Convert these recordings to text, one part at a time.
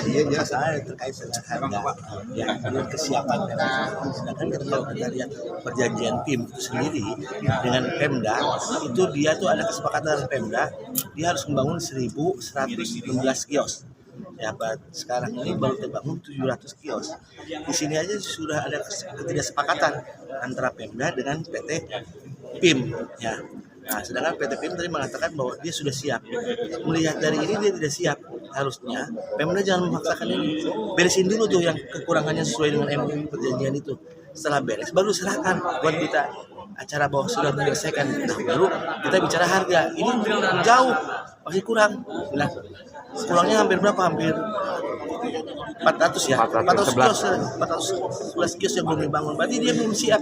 Iya, masalah terkait dengan harga, ya, dengan kesiapan Pemda. Sedangkan kalau kita lihat perjanjian PIM itu sendiri dengan Pemda, itu dia tuh ada kesepakatan dengan Pemda, dia harus membangun 1.116 kios. Ya, sekarang ini baru terbangun 700 kios. Di sini aja sudah ada ketidaksepakatan antara Pemda dengan PT PIM, ya. Nah, sedangkan PT PIM tadi mengatakan bahwa dia sudah siap. Melihat dari ini dia tidak siap. Harusnya Pemda jangan memaksakan ini. Beresin dulu tuh yang kekurangannya sesuai dengan MOU perjanjian itu. Setelah beres baru serahkan buat kita acara bahwa sudah menyelesaikan. Nah, baru kita bicara harga. Ini jauh, masih kurang. Nah, kurangnya hampir berapa? Hampir 400 ya, 411 kios yang belum dibangun. Berarti dia belum siap.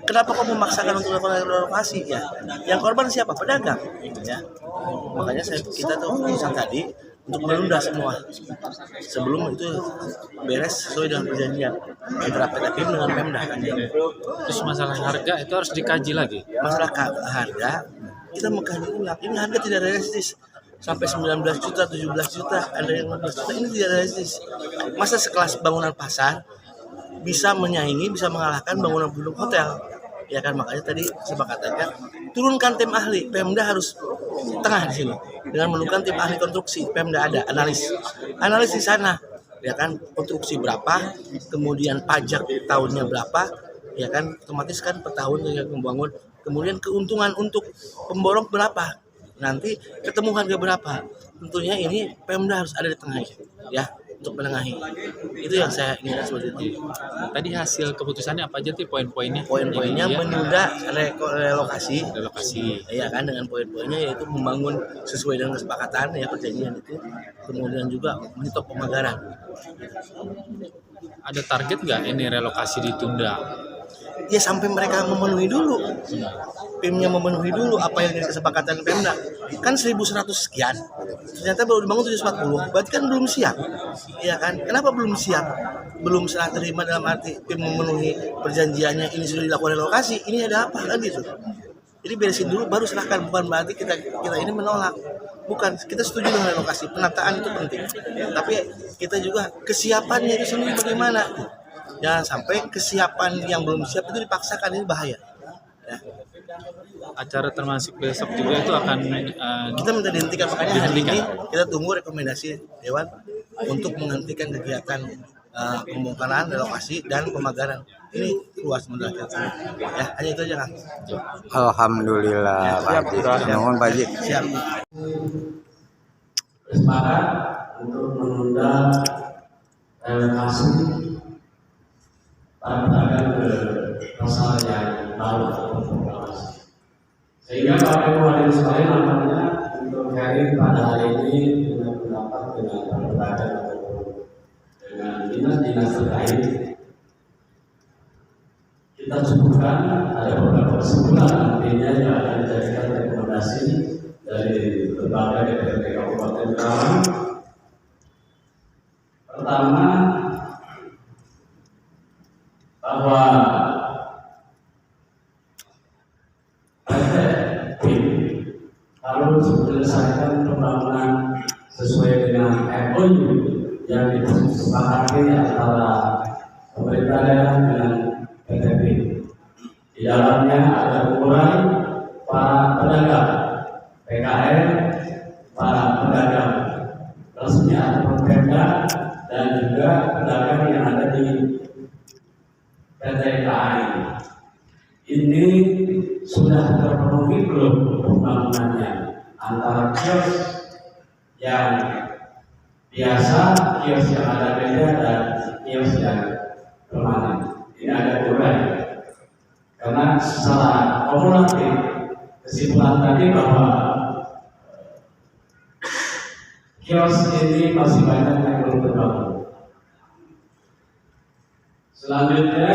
Kenapa kok memaksakan untuk melakukan renovasi ya? Yang korban siapa? Pedagang. Ya. Makanya kita tuh keputusan tadi untuk menunda semua sebelum itu beres sesuai dengan perjanjian antara PT PIM dengan Pemda kan. Terus masalah harga itu harus dikaji lagi. Masalah harga kita mengkaji ulang. Ini harga tidak realistis. Sampai 19 juta, 17 juta, ada yang 15 juta, ini tidak realistis. Masa sekelas bangunan pasar bisa menyaingi, bisa mengalahkan bangunan penduduk hotel? Ya kan, makanya tadi sepakatannya turunkan tim ahli. Pemda harus tengah di sini dengan menurunkan tim ahli konstruksi. Pemda ada analis di sana, ya kan, konstruksi berapa, kemudian pajak tahunnya berapa, ya kan, otomatis kan per tahun yang membangun, kemudian keuntungan untuk pemborong berapa. Nanti ketemu harga berapa. Tentunya ini Pemda harus ada di tengah ya, untuk menengahi. Itu yang saya inginkan seperti itu. Tadi hasil keputusannya apa aja tuh poin-poinnya? Poin-poinnya menunda relokasi. Ya kan, dengan poin-poinnya yaitu membangun sesuai dengan kesepakatan ya perjanjian itu. Kemudian juga menyetop pemagaran. Ada target nggak ini relokasi ditunda? Ya sampai mereka memenuhi dulu. PIM-nya memenuhi dulu apa yang kesepakatan Pemda. Kan 1.100 sekian. Ternyata baru dibangun 740. Berarti kan belum siap. Iya kan? Kenapa belum siap? Belum serah terima dalam arti PIM memenuhi perjanjiannya, ini sudah dilakukan relokasi. Ini ada apa kan gitu. Jadi beresin dulu baru serahkan, bukan berarti kita ini menolak. Bukan, kita setuju dengan relokasi. Penataan itu penting. Tapi kita juga kesiapannya itu sendiri bagaimana? Jangan sampai kesiapan yang belum siap itu dipaksakan, ini bahaya. Ya. Acara termasuk besok juga itu akan kita minta dihentikan, makanya hari ini kita tunggu rekomendasi Dewan untuk menghentikan kegiatan pembongkaran, relokasi dan pemagaran. Ini luas menurut saya. Ya, hanya itu aja, Kang. Alhamdulillah, Pak Haji. Mohon Pak Haji. Siap. Sepakat untuk menunda relokasi para pedagang ke pasar yang baru atau proklamasi. Sehingga Bapak Ibu hadirin sekalian, nampaknya untuk hari pada hari ini dengan pendapat dengan para pedagang ataupun dengan dinas-dinas terkait, kita cukupkan ada beberapa kesimpulan nantinya yang akan dijadikan rekomendasi dari berbagai DPRD Kabupaten Karawang. Pertama, bahwa PT PIM harus menyelesaikan pembangunan sesuai dengan MOU yang disepakati antara pemerintah daerah dengan PT PIM. Di dalamnya ada mulai para pedagang PKL, para pedagang resmi atau Pemda, dan juga pedagang yang ada di PT KAI. Ini sudah terpenuhi belum pembangunannya antara kios yang biasa, kios yang ada beda, dan kios yang permanen. Ini ada kurang. Karena secara kumulatif kesimpulan tadi bahwa kios ini masih banyak yang belum terbangun. Selanjutnya,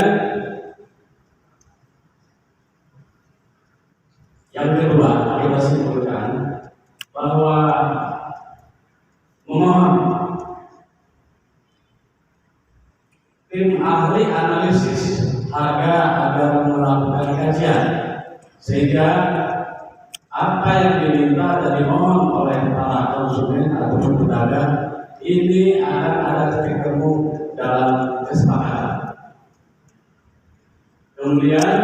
yang kedua, kita simpulkan bahwa memohon tim ahli analisis harga agar melakukan kajian sehingga apa yang diminta dan dimohon oleh para konsumen ataupun pedagang ini akan ada titik temu dalam kesepakatan. Kemudian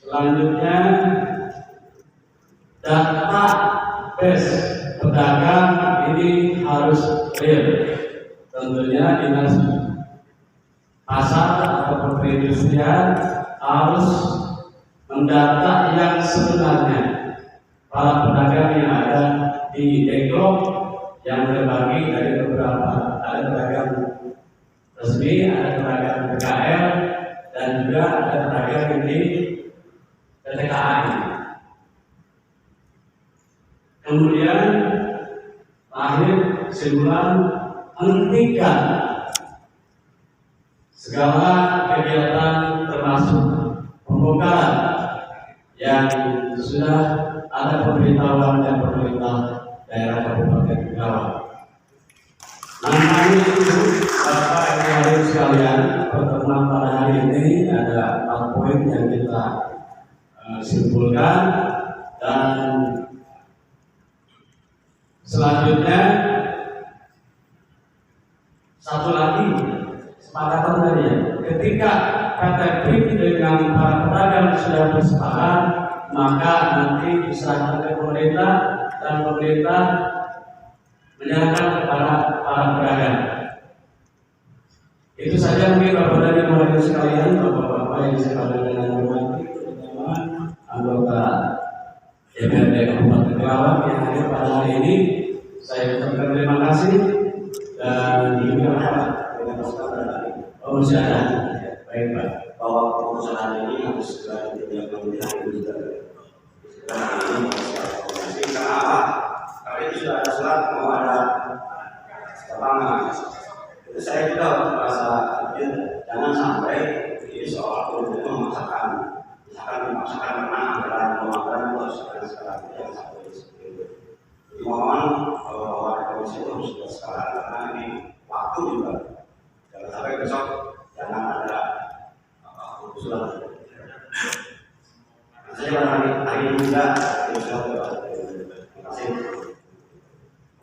selanjutnya data base pedagang ini harus real. Tentunya dinas pasar atau perindustrian harus mendata yang sebenarnya para pedagang yang ada di Deklok yang terbagi dari beberapa, ada pedagang resmi, ada pedagang PKL, dan juga ada pedagang di PTKI. Kemudian terakhir kesimpulan, hentikan segala kegiatan termasuk pembongkaran yang sudah ada pemberitahuan dan pemerintah daerah Kabupaten Karawang. Nampaknya itu Bapak Ibu hadirin sekalian, pertemuan pada hari ini ada 4 poin yang kita simpulkan, dan selanjutnya satu lagi kesepakatan tadi ya, ketika PT PIM dengan para pedagang sudah bersepakat, maka nanti diserahkan ke pemerintah dan pemerintah menyerahkan kepada para pedagang. Itu saja mungkin Bapak dan Ibu hadirin sekalian, Bapak-bapak yang saya dengan hormati, terutama anggota DPRD Kabupaten Karawang yang hadir pada hari ini. Saya ucapkan terima kasih dan juga dengan masih ada. Baik Pak, bahwa perusahaan ini harus segera ditindak juga. Kenapa? Karena itu sudah ada surat mau ada lapangan. Itu saya juga merasa jangan sampai ini soal untuk memaksakan, memaksakan karena anggaran itu harus sekarang yang sampai seperti itu. Mohon bahwa komisi itu harus sudah sekarang karena ini waktu juga. Jangan sampai besok jangan ada usulan. Saya hari ini juga terima kasih.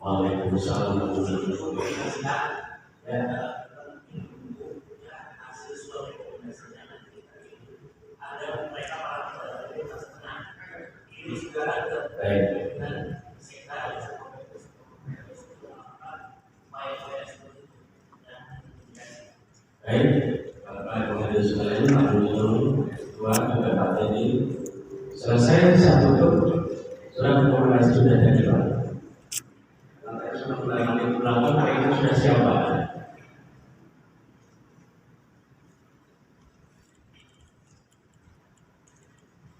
Waalaikumsalam warahmatullahi wabarakatuh. Selesai satu tutup surat rekomendasi sudah jadi Pak. Nanti sudah mulai belakang hari ini sudah siap Pak.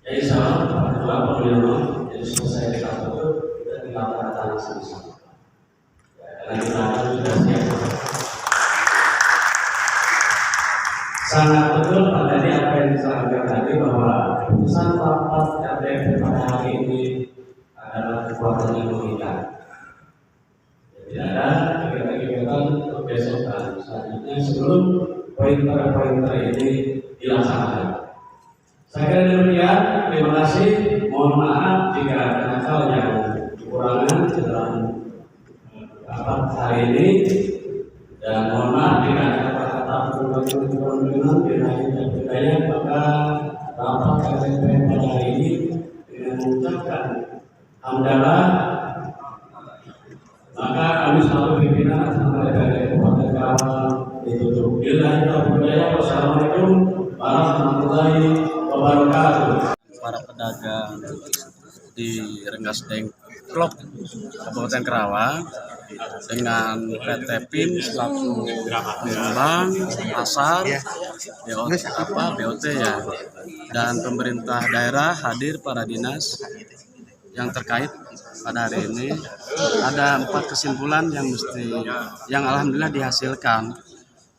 Jadi salah Pak Ketua Pemilihan, jadi selesai kita tutup kita tinggal tanda tangan sama-sama. Karena di belakang sudah siap. Sangat betul Pak tadi apa yang disampaikan tadi bahwa keputusan rapat RDP pada hari ini adalah kekuatan yang mengikat. Jadi ada kegiatan-kegiatan untuk besok dan selanjutnya sebelum pointer-pointer ini dilaksanakan. Saya kira demikian. Terima kasih. Mohon maaf jika ada hal yang kekurangan dalam rapat hari ini, dan mohon maaf jika ada kata-kata perlindungan dan budaya, maka rapat RDP pada hari ini dengan mengucapkan hamdalah, maka kami selalu pimpinan atas nama DPRD Kabupaten Karawang ditutup. Wassalamualaikum warahmatullahi wabarakatuh. Para pedagang di Rengas Dengklok Kabupaten Karawang dengan PT PIM selaku pengembang pasar BOT ya, dan pemerintah daerah hadir para dinas yang terkait pada hari ini. Ada 4 kesimpulan yang alhamdulillah dihasilkan.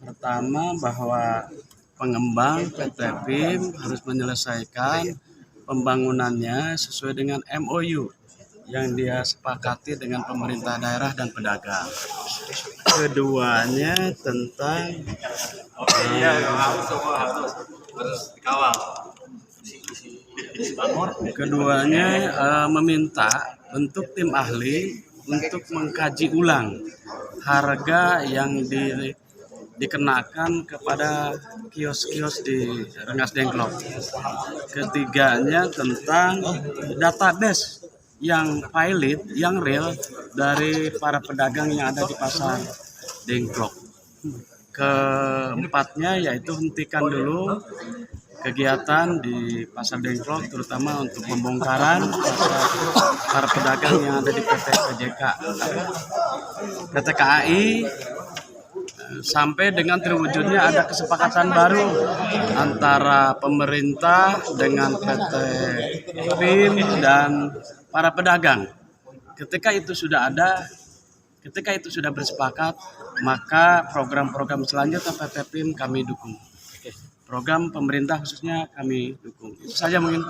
Pertama, bahwa pengembang PT PIM harus menyelesaikan pembangunannya sesuai dengan MOU yang dia sepakati dengan pemerintah daerah dan pedagang. Keduanya tentang meminta bentuk tim ahli untuk mengkaji ulang harga yang dikenakan kepada kios-kios di Rengas Dengklok. Ketiganya tentang database yang valid, yang real dari para pedagang yang ada di pasar Dengklok. Keempatnya yaitu hentikan dulu kegiatan di pasar Dengklok, terutama untuk pembongkaran para pedagang yang ada di PT KAI, sampai dengan terwujudnya ada kesepakatan baru antara pemerintah dengan PT PIM dan para pedagang. Ketika itu sudah bersepakat, maka program-program selanjutnya PT PIM kami dukung. Program pemerintah khususnya kami dukung. Itu saja mungkin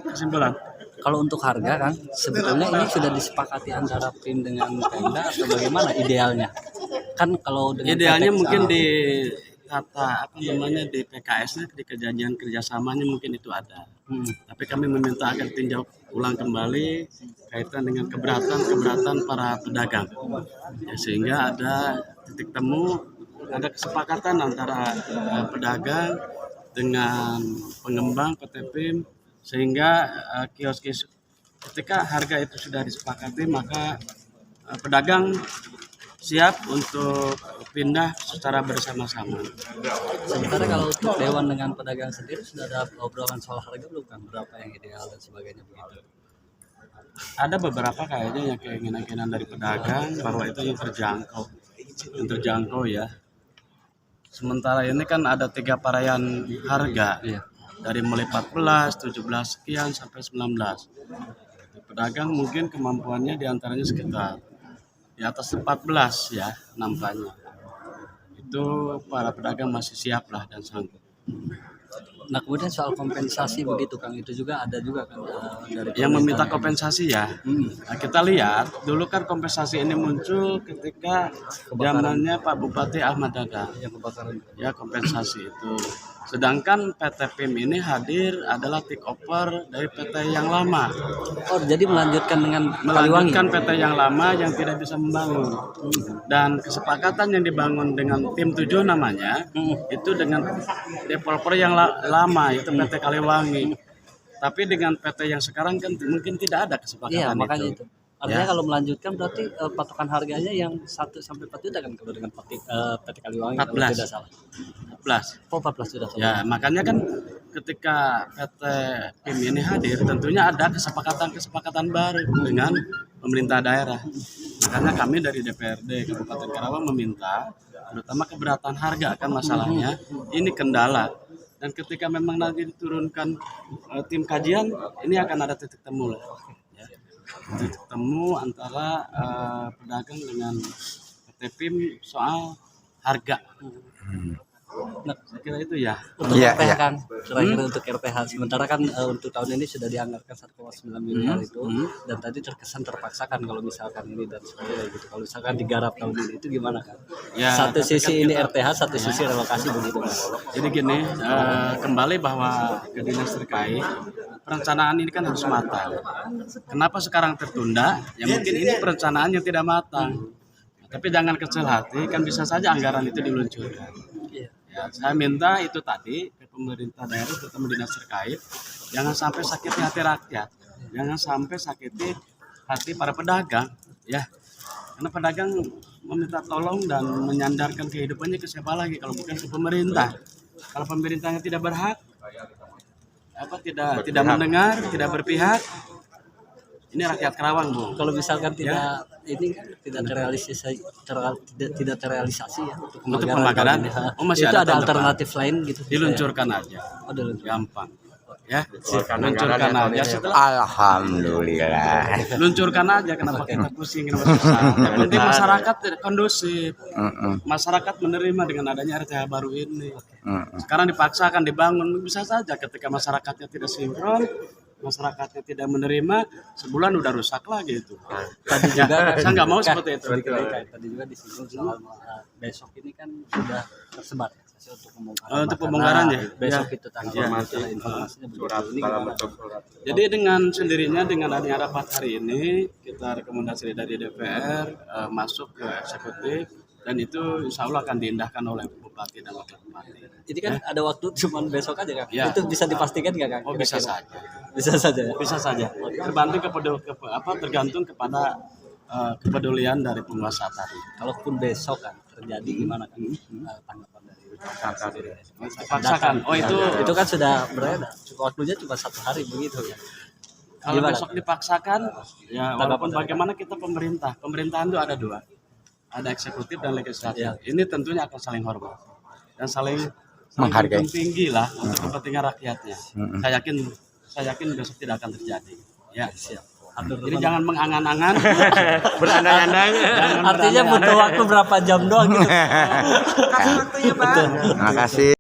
kesimpulan. Kalau untuk harga kan sebetulnya ini sudah disepakati antara PIM dengan Pemda atau bagaimana idealnya? Kan kalau dengan idealnya mungkin di di PKS-nya, di perjanjian kerjasamanya mungkin itu ada. Tapi kami meminta agar tinjau ulang kembali kaitan dengan keberatan para pedagang. Ya, sehingga ada titik temu, ada kesepakatan antara pedagang dengan pengembang PT PIM, sehingga kios-kios ketika harga itu sudah disepakati, maka pedagang siap untuk pindah secara bersama-sama. Sementara kalau untuk Dewan dengan pedagang sendiri sudah ada obrolan soal harga belum kan? Berapa yang ideal dan sebagainya begitu? Ada beberapa kayaknya yang keinginan dari pedagang bahwa itu yang terjangkau ya. Sementara ini kan ada 3 varian harga, dari mulai 14, 17 sekian sampai 19. Pedagang mungkin kemampuannya diantaranya sekitar di atas 14 ya nampaknya. Itu para pedagang masih siap lah dan sanggup. Nah kemudian soal kompensasi begitu Kang, itu juga ada juga kan dari yang meminta kompensasi ya. Nah, kita lihat dulu kan kompensasi ini muncul ketika zamannya Pak Bupati Ahmad Dadah. yang kebakaran. Ya kompensasi itu. Sedangkan PT PIM ini hadir adalah take over dari PT yang lama. Oh jadi melanjutkan dengan Melanjutkan PT yang lama yang tidak bisa membangun. Dan kesepakatan yang dibangun dengan tim 7 namanya itu dengan developer yang lama itu PT Kaliwangi. Tapi dengan PT yang sekarang kan mungkin tidak ada kesepakatan. Iya makanya itu. Artinya Ya. kalau melanjutkan berarti patokan harganya yang 1 sampai 4 juta kan kalau dengan PT Kaliwangi 14. kalau tidak salah. 14. Oh 14 sudah. Ya, makanya kan ketika PT PIM ini hadir, tentunya ada kesepakatan baru dengan pemerintah daerah. Makanya kami dari DPRD Kabupaten Karawang meminta, terutama keberatan harga kan masalahnya, ini kendala. Dan ketika memang nanti diturunkan tim kajian, ini akan ada titik temu lah. Ya. Titik temu antara pedagang dengan PT PIM soal harga. Nah, Saya kira itu ya. untuk Iya, RPH iya. kan, terakhir untuk RPH. Sementara kan untuk tahun ini sudah dianggarkan 1,9 miliar itu, dan tadi terkesan terpaksa kan kalau misalkan ini dan sebagainya gitu. Kalau misalkan digarap tahun ini itu gimana kan? Ya, Satu tapi sisi kan ini kita- RPH, satu sisi relokasi begitu kan. Jadi gini, kembali bahwa ke dinas terkait, perencanaan ini kan harus matang. Kenapa sekarang tertunda? Ya mungkin ini perencanaan yang tidak matang. Tapi jangan kecil hati, kan bisa saja anggaran itu diluncurkan. Ya, saya minta itu tadi ke pemerintah daerah, terutama dinas terkait, jangan sampai sakiti hati rakyat, jangan sampai sakiti hati para pedagang, ya. Karena pedagang meminta tolong dan menyandarkan kehidupannya ke siapa lagi kalau bukan ke pemerintah. Kalau pemerintahnya tidak berhak, tidak mendengar, tidak berpihak, ini rakyat Karawang, Bu. Kalau misalkan tidak ini kan tidak terrealisasi ya untuk pembakaran. ini. Oh, masih itu ada ada tahun alternatif lain gitu. Diluncurkan aja, Oh, diluncurkan. gampang. Ya, luncurkan aja. Setelah Alhamdulillah. luncurkan aja, kenapa kita pusing, kenapa susah. Yang penting masyarakat kondusif, masyarakat menerima dengan adanya RTH baru ini. Sekarang dipaksakan dibangun, bisa saja ketika masyarakatnya tidak sinkron, masyarakatnya tidak menerima, sebulan udah rusak lagi itu. Tadi juga Saya nggak mau seperti itu. Tadi juga disinggung soal besok ini kan sudah tersebar organisasi untuk pembongkaran. Untuk pembongkarannya? Besok Ya. itu tanggal informasinya begitu. Ini gimana? Jadi dengan sendirinya dengan adanya rapat hari ini kita rekomendasi dari DPR masuk ke eksekutif dan itu insya Allah akan diindahkan oleh Bupati dan Wakil Bupati. Ini kan ada waktu cuma besok aja Kang. Ya. Itu bisa dipastikan nggak Kang? Oh bisa Kira-kira? saja, Bisa saja ya. bisa saja. Tergantung kepada kepedulian dari penguasa tadi. Kalaupun besok kan terjadi gimana kan tanggapan dari Dipaksakan. Oh itu kan sudah beredar. Waktunya cuma 1 hari begitu ya. kalau Gimana? besok dipaksakan, ya walaupun Tanggapan bagaimana kita pemerintahan itu ada 2, ada eksekutif dan legislatif. Ya. Ini tentunya akan saling hormat dan saling Menghargai. junjung tinggi lah untuk kepentingan rakyatnya. Saya yakin besok tidak akan terjadi. Ya siap. Jadi jangan mengangan-angan, Berandang-andang. Artinya butuh waktu berapa jam doang gitu. Terima kasih.